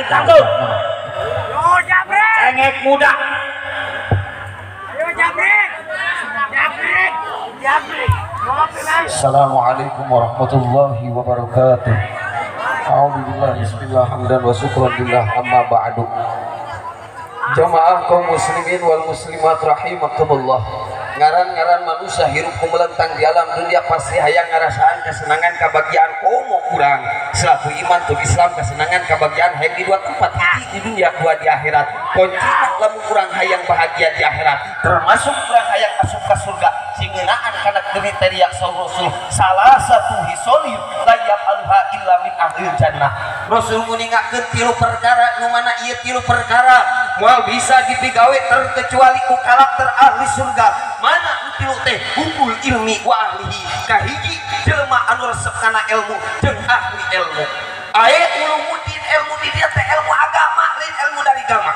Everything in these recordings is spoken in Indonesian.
takut. Yo Jabrek. Cengek muda. Ayo Jabrek. Jabrek. Jabrek. Assalamualaikum warahmatullahi wabarakatuh. Alhamdulillah, bismillah, hamdan wa syukran lillah, amma ba'du. Jamaah kaum muslimin wal muslimat rahimakumullah. Ngaran-ngaran manusia hirup kumelentang di alam dunia pasti hayang ngarasaan kesenangan kebahagiaan komo kurang selaku iman tuh Islam kesenangan kebahagiaan hayang di dua tempat di dunia dua di akhirat kuncinya lamun kurang hayang bahagia di akhirat termasuk kurang hayang masuk ke surga singenaan karena kriteria Rasul salah satu hisolir layap alha illa min ahlil jannah. Rasul nguningakeun tilu perkara nu mana ieu tilu perkara moal bisa dipigawe terkecuali ku karakter ahli surga. Mana utilu teh hukul ilmi wa ahlihi kahiji jelema anu resep kana ilmu jeung ahli ilmu. Ae ulumuddin ilmu di dia teh ilmu agama lain ilmu dari agama.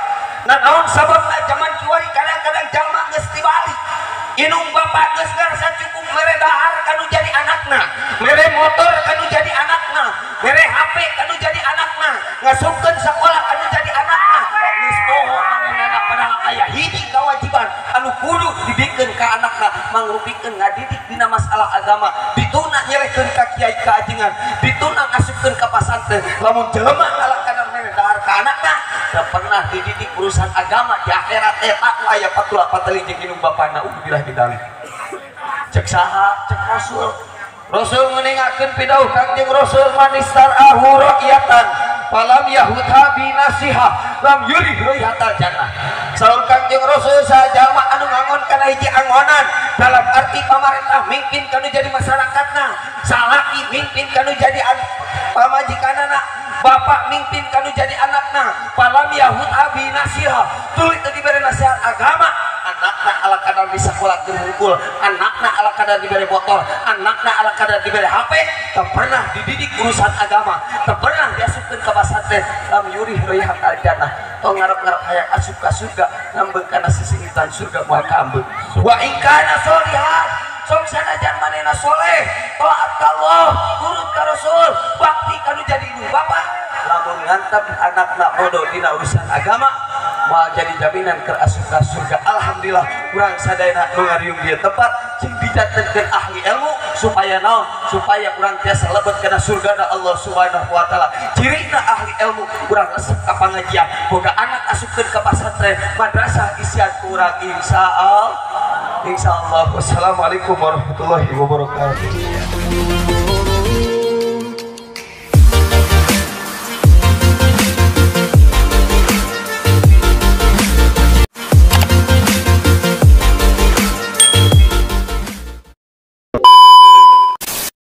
Nah naon sababna zaman kiwari kadang-kadang jalma geus tibalik. Inung bapak geus ngarasa cukup mere dahar kanu jadi anakna, mere motor kanu jadi anakna, mere HP kanu jadi anakna, ngasupkeun sakola kanu jadi anakna. Geus poho anak padahal aya hiji kewajiban anu kudu dibikeun ka anakna mangrupikeun ngadidik dina masalah agama, dituna nyerehkeun ka kiai ka ajengan, dituna ngasupkeun ka pasantren. Lamun jelema ngalakkeun mere dahar ka anakna, teu pernah dididik urusan agama di akhirat eta nu aya patula pateli jeung inung bapana ubilah didalik. Cek saha cek Rasul ngeningakeun pidauh Kangjeng Rasul manistar ahuriyatan falam yahudha binasiha lam yurih rihatal jannah. Saur Kangjeng Rasul sajalma anu ngangon kana hiji angonan dalam arti pamarentah mimpin kanu jadi masyarakatna, salaki mimpin kanu jadi pamajikanana, bapak mimpin kanu jadi anakna, falam yahudha binasiha tuluy teu dibere nasihat agama, anakna ala kadar bisa sekolah gemungkul, anakna ala kadar diberi motor, anakna ala kadar diberi HP, tak pernah dididik urusan agama, tak pernah diasupkeun ke pasantren, lam yurih rihatal jannah. Tong ngarep-ngarep hayang asup ka surga, ngambek kana sisingitan surga moal kaambek. Wa in kana sholihan, sok sanajan manehna soleh, taat ka Allah, nurut ka Rasul, bakti kanu jadi ibu bapak, lamun ngantep anakna bodoh dina urusan agama, mau jadi jaminan ke asup ka surga. Alhamdulillah kurang sadayana nu ngariung dia tempat sing didatengkeun ahli ilmu supaya naon, supaya kurang tiasa lebet kana surgana Allah Subhanahu wa taala. Cirina ahli ilmu kurang resep ka pangajian, boga anak asupkeun ka pasantren madrasah isian kurang insyaallah. Wassalamualaikum warahmatullahi wabarakatuh.